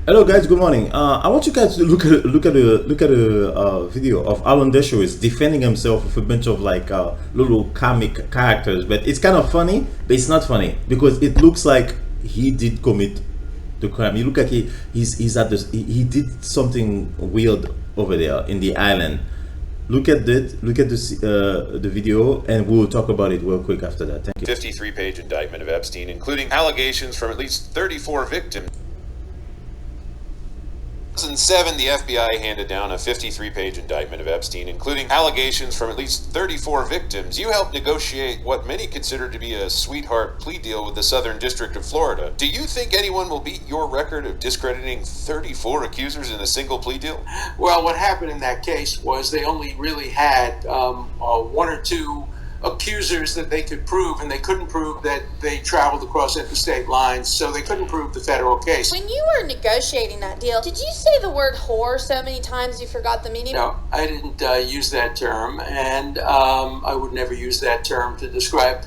Hello guys, good morning. I want you guys to look at a video of Alan Dershowitz defending himself with a bunch of little comic characters, but it's kind of funny, but it's not funny because it looks like he did commit the crime. You look like he's at this, he did something weird over there in the island. Look at this the video, and we'll talk about it real quick after that. Thank you. 53-page indictment of Epstein, including allegations from at least 34 victims. In 2007, the FBI handed down a 53-page indictment of Epstein, including allegations from at least 34 victims. You helped negotiate what many consider to be a sweetheart plea deal with the Southern District of Florida. Do you think anyone will beat your record of discrediting 34 accusers in a single plea deal? Well, what happened in that case was they only really had one or two accusers that they could prove, and they couldn't prove that they traveled across interstate lines, so they couldn't prove the federal case. When you were negotiating that deal, did you say the word whore so many times you forgot the meaning? No, I didn't use that term, and I would never use that term to describe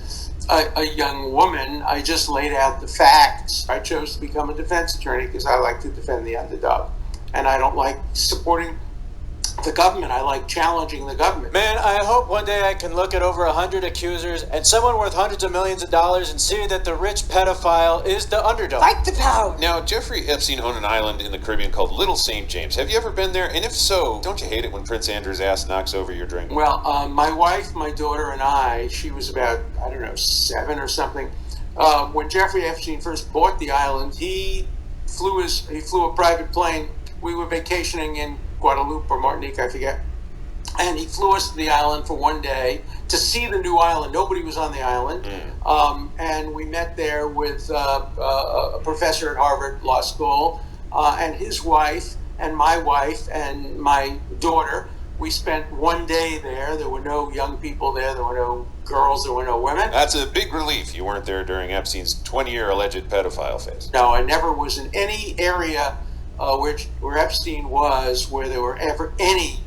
a young woman. I just laid out the facts. I chose to become a defense attorney because I like to defend the underdog, and I don't like supporting the government. I like challenging the government. Man, I hope one day I can look at over 100 accusers and someone worth hundreds of millions of dollars and see that the rich pedophile is the underdog. Fight the power! Now, Jeffrey Epstein owned an island in the Caribbean called Little St. James. Have you ever been there? And if so, don't you hate it when Prince Andrew's ass knocks over your drink? Well, my wife, my daughter, and I, she was about, 7 or something. When Jeffrey Epstein first bought the island, he flew a private plane. We were vacationing in Guadeloupe or Martinique, I forget. And he flew us to the island for one day to see the new island. Nobody was on the island. And we met there with a professor at Harvard Law School and his wife and my daughter. We spent one day there. There were no young people there. There were no girls. There were no women. That's a big relief you weren't there during Epstein's 20-year alleged pedophile phase. No, I never was in any area where Epstein was, where there were ever any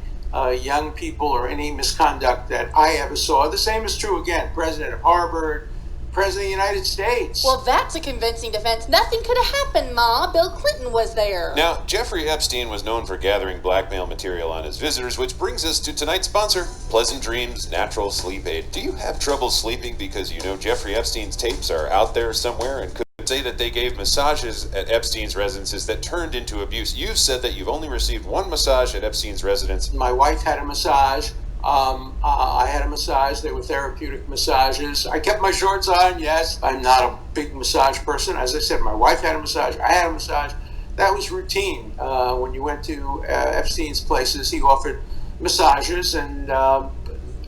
young people or any misconduct that I ever saw. The same is true, again, President of Harvard, President of the United States. Well, that's a convincing defense. Nothing could have happened, Ma. Bill Clinton was there. Now, Jeffrey Epstein was known for gathering blackmail material on his visitors, which brings us to tonight's sponsor, Pleasant Dreams Natural Sleep Aid. Do you have trouble sleeping because you know Jeffrey Epstein's tapes are out there somewhere and could say that they gave massages at Epstein's residences that turned into abuse? You've said that you've only received one massage at Epstein's residence. My wife had a massage. I had a massage. They were therapeutic massages. I kept my shorts on, yes. I'm not a big massage person. As I said, my wife had a massage. I had a massage. That was routine. When you went to Epstein's places, he offered massages, and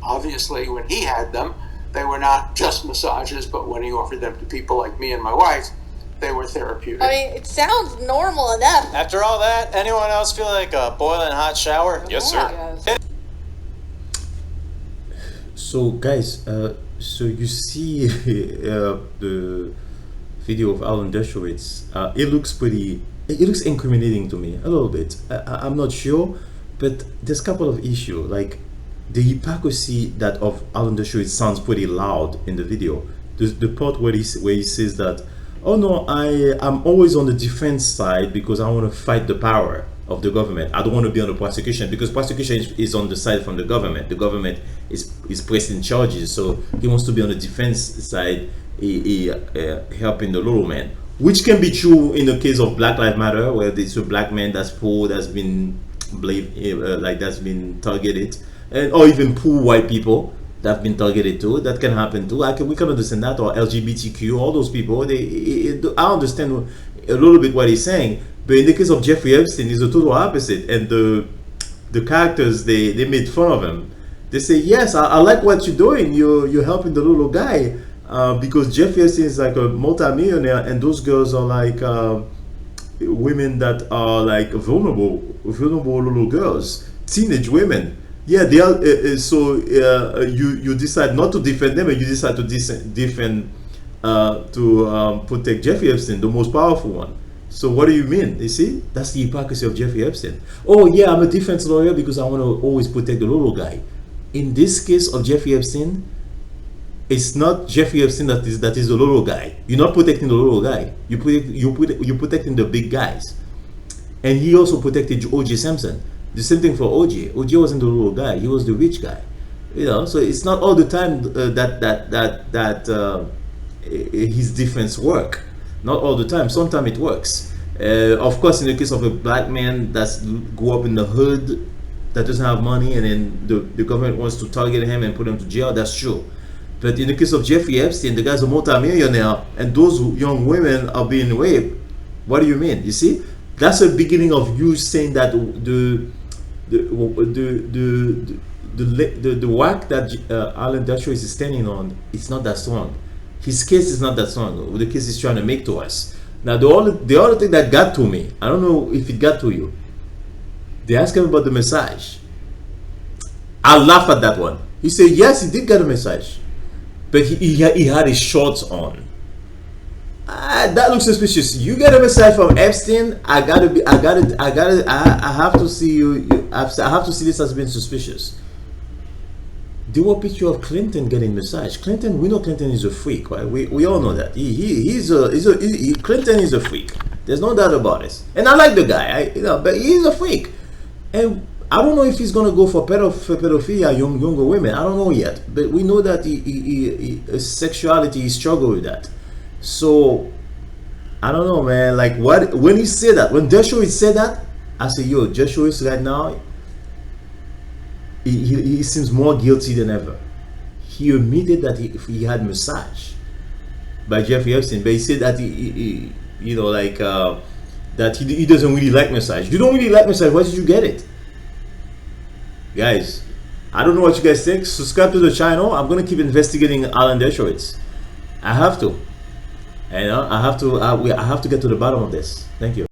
obviously when he had them, they were not just massages, but when he offered them to people like me and my wife, they were therapeutic. I mean, it sounds normal enough. After all that, anyone else feel like a boiling hot shower? Yes, Yeah. sir. So guys, so you see the video of Alan Dershowitz. It looks incriminating to me a little bit. I'm not sure, but there's a couple of issues. Like the hypocrisy that of Alan Dershowitz sounds pretty loud in the video. The part where he says that, oh no, I'm always on the defense side because I want to fight the power of the government. I don't want to be on the prosecution because prosecution is on the side from the government. The government is pressing charges, so he wants to be on the defense side, helping the little man, which can be true in the case of Black Lives Matter, where there's a black man that's poor, that's been that's been targeted, or even poor white people that have been targeted too. That can happen too. We can understand that, or LGBTQ, all those people. I understand a little bit what he's saying. But in the case of Jeffrey Epstein, it's the total opposite. And the characters, they made fun of him. They say, yes, I like what you're doing. You're helping the little guy because Jeffrey Epstein is like a multimillionaire, and those girls are like women that are like vulnerable little girls, teenage women. Yeah, they are. You decide not to defend them, and you decide to defend protect Jeffrey Epstein, the most powerful one. So what do you mean? You see, that's the hypocrisy of Jeffrey Epstein. Oh yeah, I'm a defense lawyer because I want to always protect the little guy. In this case of Jeffrey Epstein, it's not Jeffrey Epstein that is the little guy. You're not protecting the little guy. You're protecting the big guys. And he also protected O.J. Simpson. The same thing for O.J. O.J. wasn't the little guy; he was the rich guy. You know, so it's not all the time that his defense work. Not all the time. Sometimes it works. Of course, in the case of a black man that's grew up in the hood, that doesn't have money, and then the government wants to target him and put him to jail, that's true. But in the case of Jeffrey Epstein, the guy's a multimillionaire, and those young women are being raped. What do you mean? You see, that's the beginning of you saying that the work that Alan Dershowitz is standing on, it's not that strong. His case is not that strong. The case he's trying to make to us. Now, the other thing that got to me, I don't know if it got to you. They asked him about the massage. I laugh at that one. He said, yes, he did get a massage, but he had his shorts on. That looks suspicious. You get a massage from Epstein. I have to see you. I have to see this as being suspicious. There were picture of Clinton getting massage. Clinton, we know Clinton is a freak, right? We all know that. Clinton is a freak. There's no doubt about it. And I like the guy, but he's a freak. And I don't know if he's gonna go for pedophilia, younger women. I don't know yet. But we know that his sexuality, he struggled with that. So I don't know, man. Like, when he said that, when Dershowitz said that, I said, yo, Dershowitz right now, he seems more guilty than ever. He admitted that he had massage by Jeffrey Epstein, but he said that that he doesn't really like massage. You don't really like massage. Why did you get it, guys? I don't know what you guys think. Subscribe to the channel. I'm gonna keep investigating Alan Dershowitz. I have to. I have to get to the bottom of this. Thank you.